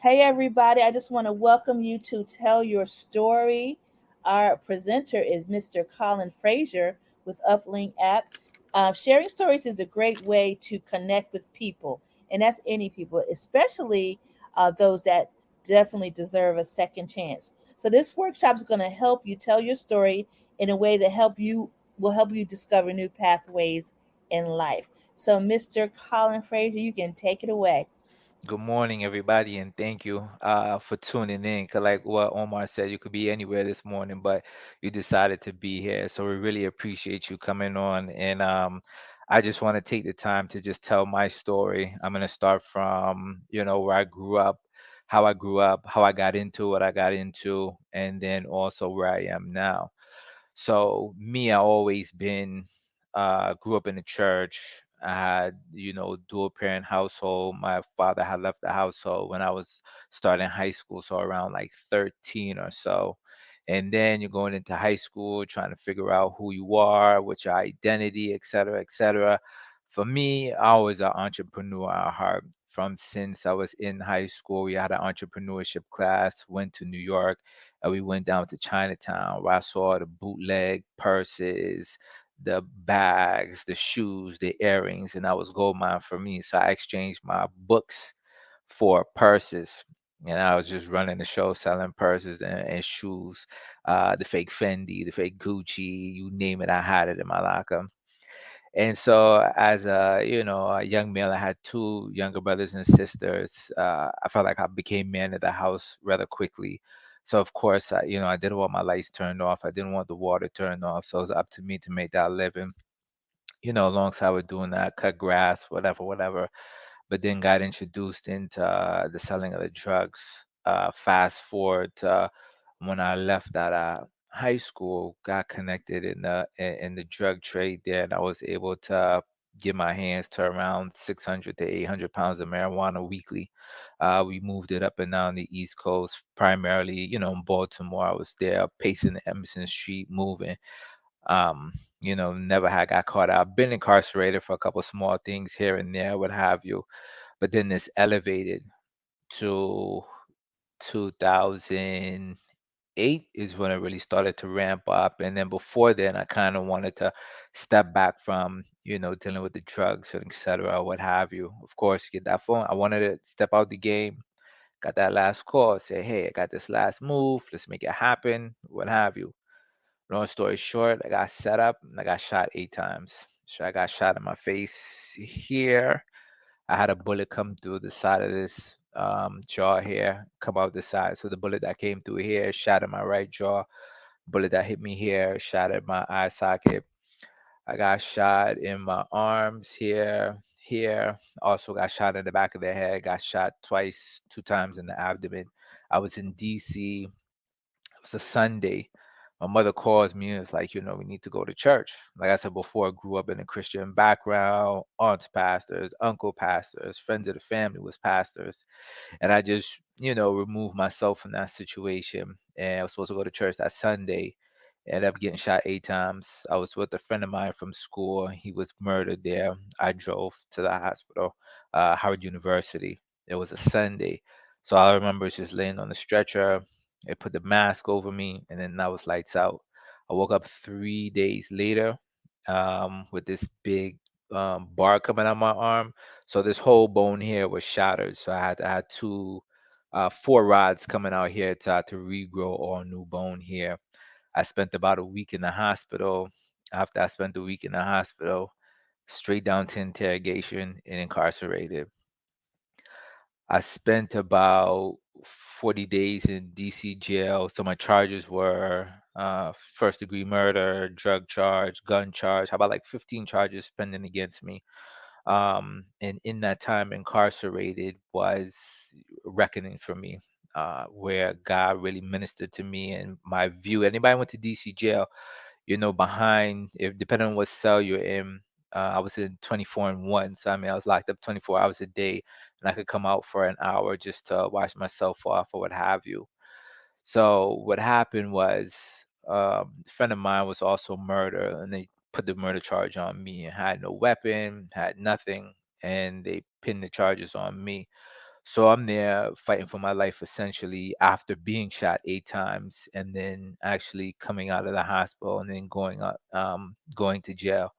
Hey, everybody, I just want to welcome you to Tell Your Story. Our presenter is Mr. Colin Frazier with Uplink app. Sharing stories is a great way to connect with people, and that's any people, especially those that definitely deserve a second chance. So, this workshop is going to help you tell your story in a way that help you discover new pathways in life. So, Mr. Colin Frazier, you can take it away. Good morning, everybody, and thank you for tuning in. 'Cause like what Omar said, you could be anywhere this morning, but you decided to be here. So we really appreciate you coming on. And I just want to take the time to just tell my story. I'm gonna start from, where I grew up, how I got into what I got into, and then also where I am now. So me, I always been grew up in the church. I had, dual parent household. My father had left the household when I was starting high school, so around like 13 or so. And then you're going into high school, trying to figure out who you are, what's your identity, et cetera, et cetera. For me, I was an entrepreneur at heart. From since I was in high school, we had an entrepreneurship class, went to New York, and we went down to Chinatown where I saw the bootleg purses, the bags, the shoes, the earrings, and that was gold mine for me. So I exchanged my books for purses. And I was just running the show selling purses and shoes, the fake Fendi, the fake Gucci, you name it, I had it in my locker. And so, as a young male, I had two younger brothers and sisters. I felt like I became man of the house rather quickly. So, of course, I didn't want my lights turned off. I didn't want the water turned off. So it was up to me to make that living. Alongside with doing that, cut grass, whatever, whatever. But then got introduced into the selling of the drugs. Fast forward to when I left that high school, got connected in the drug trade there, and I was able to get my hands to around 600 to 800 pounds of marijuana weekly. We moved it up and down the East Coast, primarily, in Baltimore. I was there pacing the Emerson Street, moving. Never had got caught out. Been incarcerated for a couple small things here and there, what have you. But then this elevated to 2008 is when it really started to ramp up. And then before then, I kind of wanted to step back from, dealing with the drugs and et cetera, what have you. Of course, get that phone. I wanted to step out the game. Got that last call, say, hey, I got this last move. Let's make it happen, what have you. Long story short, I got set up and I got shot 8 times. So I got shot in my face here. I had a bullet come through the side of this jaw here, come out the side. So the bullet that came through here shot in my right jaw. Bullet that hit me here shattered my eye socket. I got shot in my arms here, here. Also got shot in the back of the head. Got shot twice, 2 times in the abdomen. I was in DC. It was a Sunday. My mother calls me and it's like, we need to go to church. Like I said before, I grew up in a Christian background, aunts pastors, uncle pastors, friends of the family was pastors. And I just, removed myself from that situation. And I was supposed to go to church that Sunday. Ended up getting shot 8 times. I was with a friend of mine from school. He was murdered there. I drove to the hospital, Howard University. It was a Sunday. So all I remember is just laying on the stretcher. They put the mask over me, and then that was lights out. I woke up 3 days later with this big bar coming out my arm. So this whole bone here was shattered. So I had four rods coming out here to regrow all new bone here. I spent about a week in the hospital. After I spent a week in the hospital, straight down to interrogation and incarcerated. I spent about 40 days in DC jail. So my charges were first degree murder, drug charge, gun charge. How about like 15 charges pending against me? And in that time incarcerated was reckoning for me, where God really ministered to me and my view. Anybody went to DC jail, behind, if depending on what cell you're in. I was in 24 and 1, so I mean I was locked up 24 hours a day, and I could come out for an hour just to wash myself off or what have you. So what happened was, a friend of mine was also murdered, and they put the murder charge on me. I had no weapon, had nothing, and they pinned the charges on me. So I'm there fighting for my life essentially after being shot 8 times and then actually coming out of the hospital and then going to jail.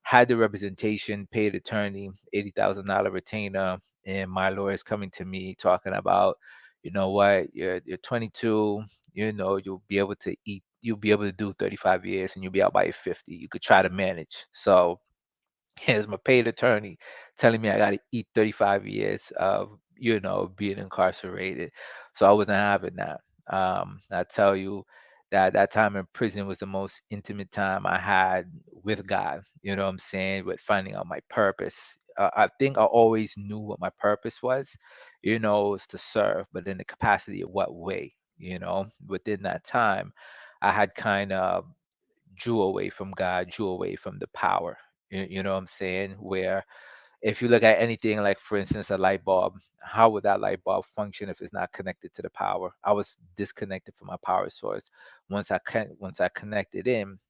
Had the representation, paid attorney, $80,000 retainer, and my lawyer's coming to me talking about, you know what, you're 22, you'll be able to do 35 years and you'll be out by your 50. You could try to manage. So here's my paid attorney telling me I got to eat 35 years of, being incarcerated. So I wasn't having that. I tell you that that time in prison was the most intimate time I had with God. You know what I'm saying? With finding out my purpose. I think I always knew what my purpose was, was to serve, but in the capacity of what way, within that time, I had kind of drew away from God, drew away from the power. You know what I'm saying? Where if you look at anything like, for instance, a light bulb, how would that light bulb function if it's not connected to the power? I was disconnected from my power source. Once I connected in,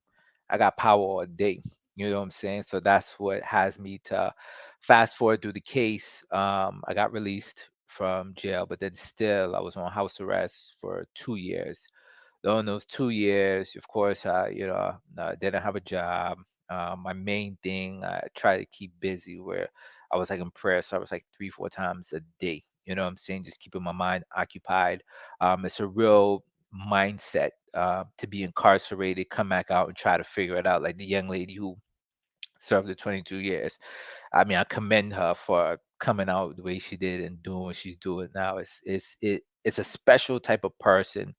I got power all day. You know what I'm saying? So that's what has me to fast forward through the case. I got released from jail, but then still I was on house arrest for 2 years. Though in those 2 years, of course, I didn't have a job. My main thing, I try to keep busy where I was like in prayer. So I was like 3, 4 times a day. You know what I'm saying? Just keeping my mind occupied. It's a real mindset to be incarcerated, come back out and try to figure it out. Like the young lady who served the 22 years. I mean, I commend her for coming out the way she did and doing what she's doing now. It's a special type of person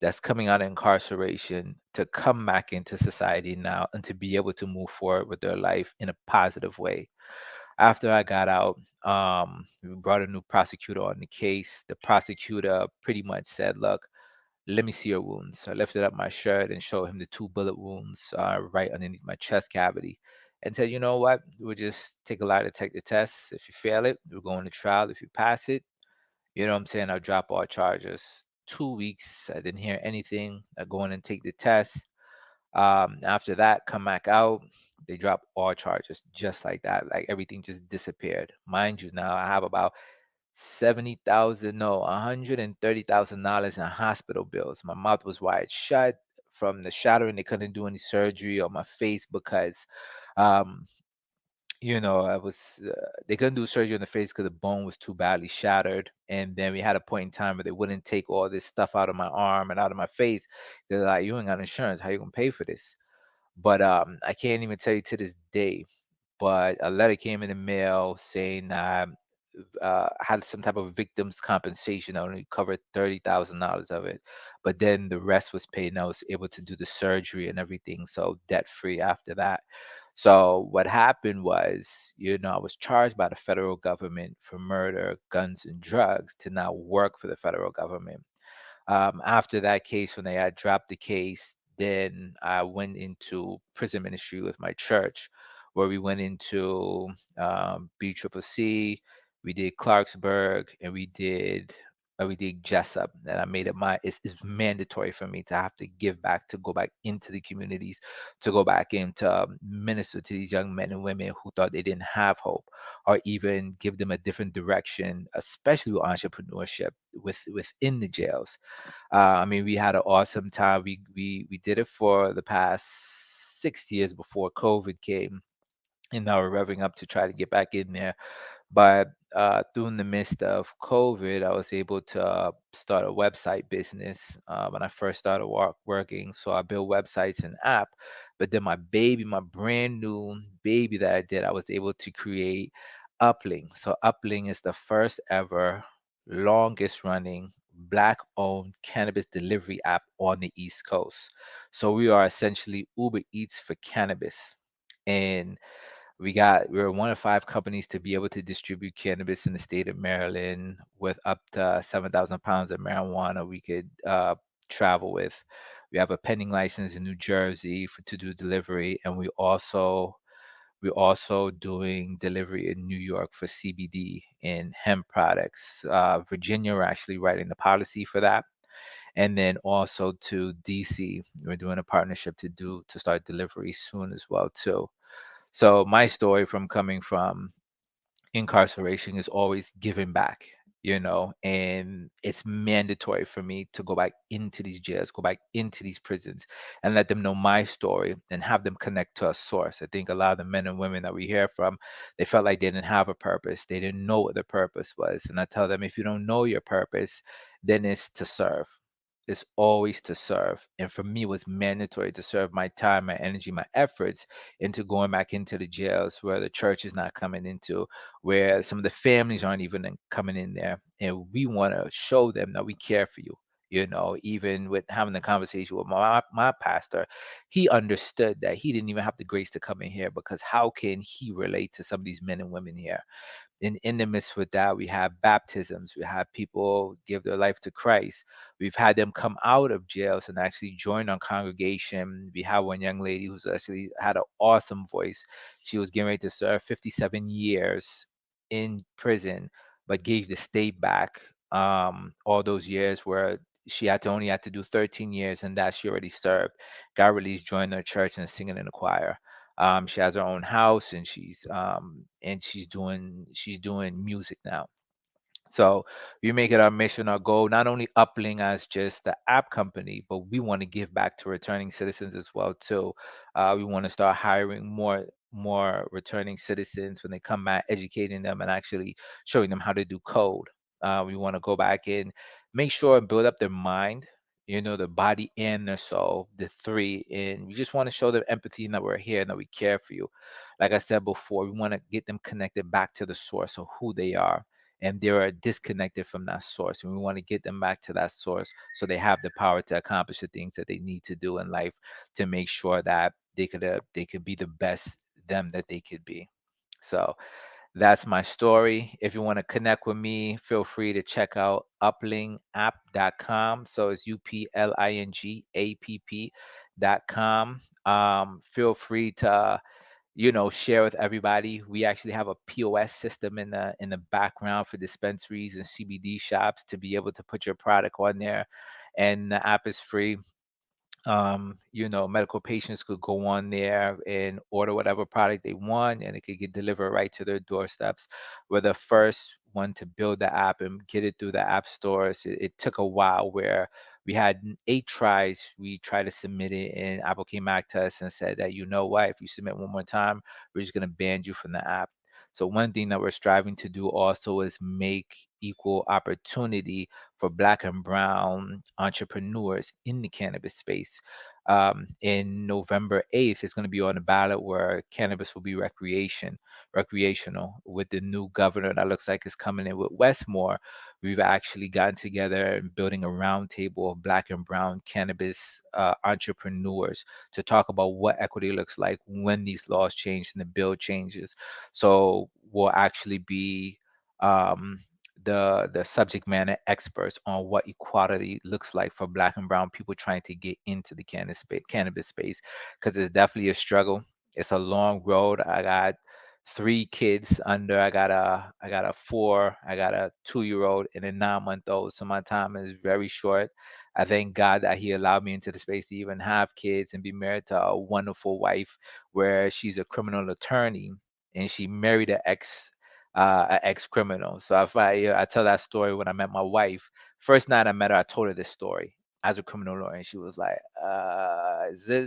that's coming out of incarceration to come back into society now and to be able to move forward with their life in a positive way. After I got out, we brought a new prosecutor on the case. The prosecutor pretty much said, "Look, let me see your wounds." I lifted up my shirt and showed him the two bullet wounds right underneath my chest cavity and said, "You know what? We'll just take a lie detector test. If you fail it, we're going to trial. If you pass it, you know what I'm saying, I'll drop all charges." 2 weeks, I didn't hear anything. I go in and take the test. After that, come back out. They drop all charges just like that. Like everything just disappeared. Mind you, now I have about 70,000, no, $130,000 in hospital bills. My mouth was wide shut from the shattering. They couldn't do any surgery on my face because um, I was they couldn't do surgery on the face because the bone was too badly shattered. And then we had a point in time where they wouldn't take all this stuff out of my arm and out of my face. They're like, "You ain't got insurance. How you gonna pay for this?" But I can't even tell you to this day. But a letter came in the mail saying I had some type of victims compensation. I only covered $30,000 of it, but then the rest was paid, and I was able to do the surgery and everything, so debt free after that. So what happened was, I was charged by the federal government for murder, guns, and drugs to now work for the federal government. After that case, when they had dropped the case, then I went into prison ministry with my church, where we went into BCCC, we did Clarksburg, and we did Jessup. And I made it it's mandatory for me to have to give back, to go back into the communities, to go back in to minister to these young men and women who thought they didn't have hope, or even give them a different direction, especially with entrepreneurship within the jails. I mean, we had an awesome time. We did it for the past 6 years before COVID came, and now we're revving up to try to get back in there. But through in the midst of COVID, I was able to start a website business when I first started working. So I built websites and app. But then my brand new baby that I did, I was able to create Upling. So Upling is the first ever, longest running Black owned cannabis delivery app on the East Coast. So we are essentially Uber Eats for cannabis. And we're one of five companies to be able to distribute cannabis in the state of Maryland with up to 7,000 pounds of marijuana we could travel with. We have a pending license in New Jersey to do delivery, and we're also doing delivery in New York for CBD and hemp products. Virginia, we're actually writing the policy for that, and then also to DC, we're doing a partnership to start delivery soon as well too. So my story from coming from incarceration is always giving back. and it's mandatory for me to go back into these jails, go back into these prisons, and let them know my story and have them connect to a source. I think a lot of the men and women that we hear from, they felt like they didn't have a purpose. They didn't know what their purpose was. And I tell them, if you don't know your purpose, then it's to serve. It's always to serve. And for me, it was mandatory to serve my time, my energy, my efforts into going back into the jails where the church is not coming into, where some of the families aren't even coming in there. And we want to show them that we care for you. Even with having the conversation with my pastor, he understood that he didn't even have the grace to come in here, because how can he relate to some of these men and women here? In the midst with that, we have baptisms, we have people give their life to Christ. We've had them come out of jails and actually join our congregation. We have one young lady who's actually had an awesome voice. She was getting ready to serve 57 years in prison, but gave the state back all those years, where she had to do 13 years, and that she already served. Got released, joined our church, and singing in the choir. She has her own house, and she's doing music now. So we make it our mission, our goal, not only Upling as just the app company, but we want to give back to returning citizens as well too. We want to start hiring more returning citizens when they come back, educating them and actually showing them how to do code. We want to go back and make sure and build up their mind, their body and their soul, the three. And we just want to show them empathy and that we're here and that we care for you. Like I said before, we want to get them connected back to the source of who they are, and they are disconnected from that source, and we want to get them back to that source so they have the power to accomplish the things that they need to do in life, to make sure that they could be the best them that they could be. So that's my story. If you want to connect with me, feel free to check out uplingapp.com. So it's uplingapp.com. Feel free to share with everybody. We actually have a POS system in the background for dispensaries and CBD shops to be able to put your product on there, and the app is free. Medical patients could go on there and order whatever product they want, and it could get delivered right to their doorsteps. We're the first one to build the app and get it through the app stores. It took a while, where we had 8 tries. We tried to submit it, and Apple came back to us and said that, you know what, if you submit one more time, we're just going to ban you from the app. So one thing that we're striving to do also is make equal opportunity for Black and Brown entrepreneurs in the cannabis space. In November 8th, it's going to be on the ballot where cannabis will be recreational. With the new governor that looks like is coming in with Westmore, we've actually gotten together and building a roundtable of Black and Brown cannabis entrepreneurs to talk about what equity looks like when these laws change and the bill changes. So we'll actually be um, the subject matter experts on what equality looks like for Black and Brown people trying to get into the cannabis space, because it's definitely a struggle. It's a long road. I got 3 kids under. I got a 4, I got a 2-year-old and a 9-month-old. So my time is very short. I thank God that He allowed me into the space to even have kids and be married to a wonderful wife, where she's a criminal attorney and she married an ex-criminal. So I tell that story when I met my wife. First night I met her, I told her this story as a criminal lawyer, and she was like,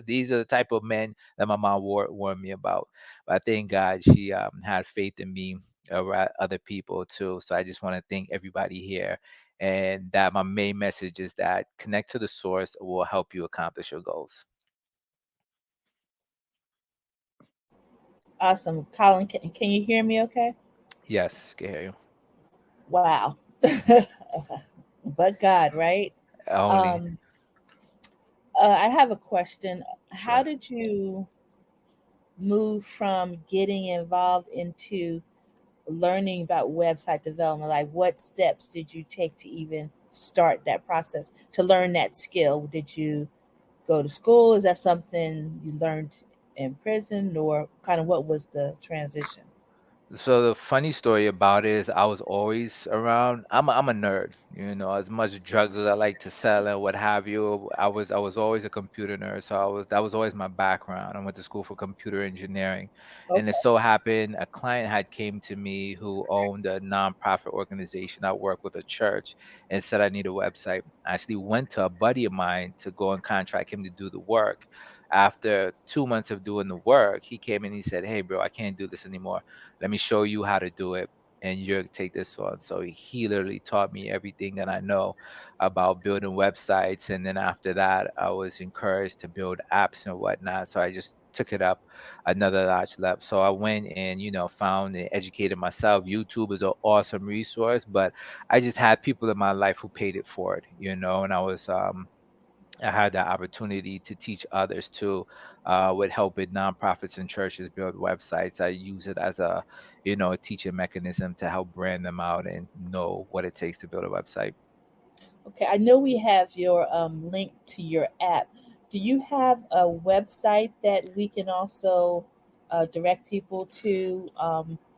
"These are the type of men that my mom warned me about." But I thank God she had faith in me around other people too. So I just want to thank everybody here, and that my main message is that connect to the source will help you accomplish your goals. Awesome. Colin, can you hear me okay? Yes, can hear you. Wow. But God, right? Only. Um, I have a question. How Sure. did you move from getting involved into learning about website development? Like, what steps did you take to even start that process to learn that skill? Did you go to school? Is that something you learned in prison, or kind of what was the transition? So the funny story about it is I was always around. I'm a nerd, you know, as much drugs as I like to sell and what have you. I was always a computer nerd, so I was that was always my background. I went to school for computer engineering, and it Okay. so happened a client had came to me who owned a nonprofit organization. I work with a church and said I need a website. I actually went to a buddy of mine to go and contract him to do the work. After 2 months of doing the work, he came and he said, "Hey, bro, I can't do this anymore. Let me show you how to do it, and you're take this on." So he literally taught me everything that I know about building websites. And then after that, I was encouraged to build apps and whatnot. So I just took it up another notch level. So I went and, found and educated myself. YouTube is an awesome resource, but I just had people in my life who paid it forward, and I had the opportunity to teach others too, with helping nonprofits and churches build websites. I use it as a teaching mechanism to help brand them out and know what it takes to build a website. Okay, I know we have your link to your app. Do you have a website that we can also direct people to,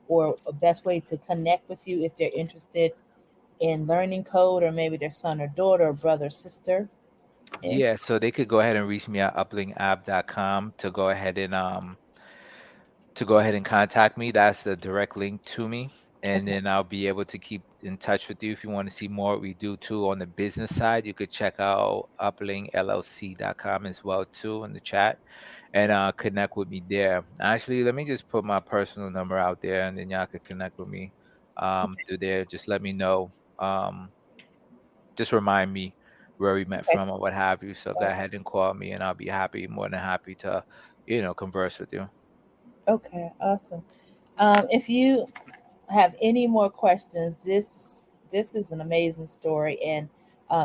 or a best way to connect with you if they're interested in learning code, or maybe their son or daughter, or brother or sister? And Yeah, so they could go ahead and reach me at uplinkapp.com to go ahead and contact me. That's the direct link to me. And okay, then I'll be able to keep in touch with you. If you want to see more what we do too on the business side, you could check out uplinkllc.com as well too in the chat, and connect with me there. Actually, let me just put my personal number out there, and then y'all could connect with me through there. Just let me know. Um, just remind me where we met okay, from or what have you. So go uh, ahead and call me, and I'll be more than happy to, converse with you. okay, awesome. If you have any more questions, this is an amazing story, and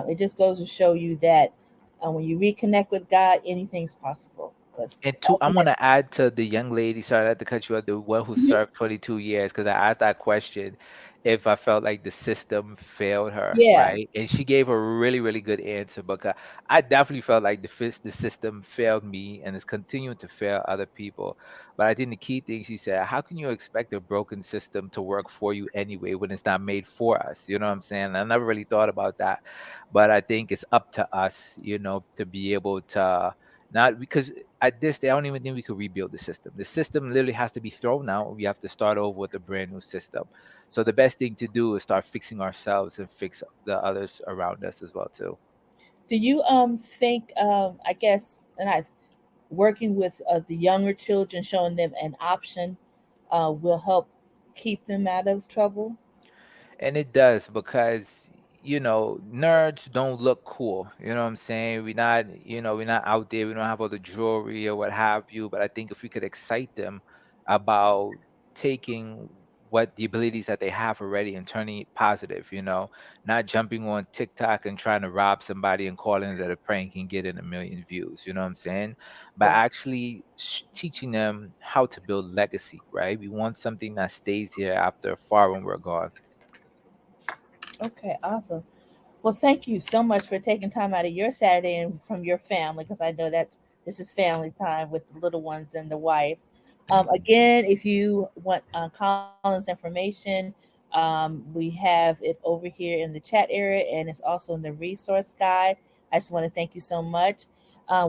it just goes to show you that when you reconnect with God, anything's possible. Because And two, I'm gonna add to the young lady, sorry, I had to cut you out, the one who served 22 years, because I asked that question if I felt like the system failed her, yeah, right? And she gave a really, really good answer, because I definitely felt like the system failed me and is continuing to fail other people. But I think the key thing she said, how can you expect a broken system to work for you anyway when it's not made for us? You know what I'm saying? I never really thought about that, but I think it's up to us, to be able to not because at this day, I don't even think we could rebuild the system. The system literally has to be thrown out. We have to start over with a brand new system. So the best thing to do is start fixing ourselves and fix the others around us as well too. do you think I guess, and I working with the younger children, showing them an option, will help keep them out of trouble? And it does because nerds don't look cool. You know what I'm saying? We're not out there. We don't have all the jewelry or what have you. But I think if we could excite them about taking what the abilities that they have already and turning it positive, not jumping on TikTok and trying to rob somebody and calling it a prank and getting a million views. You know what I'm saying? But Right. actually teaching them how to build legacy, right? We want something that stays here after far when we're gone. Okay, awesome. Well, thank you so much for taking time out of your Saturday and from your family, because I know this is family time with the little ones and the wife. Mhm. Again, if you want Colin's information, we have it over here in the chat area, and it's also in the resource guide. I just want to thank you so much.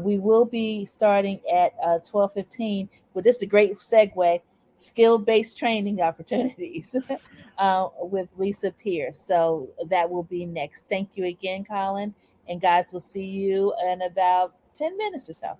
We will be starting at 12:15. Well, this is a great segue. Skill-based training opportunities. With Lisa Pierce. So that will be next. Thank you again, Colin. And guys, we'll see you in about 10 minutes or so.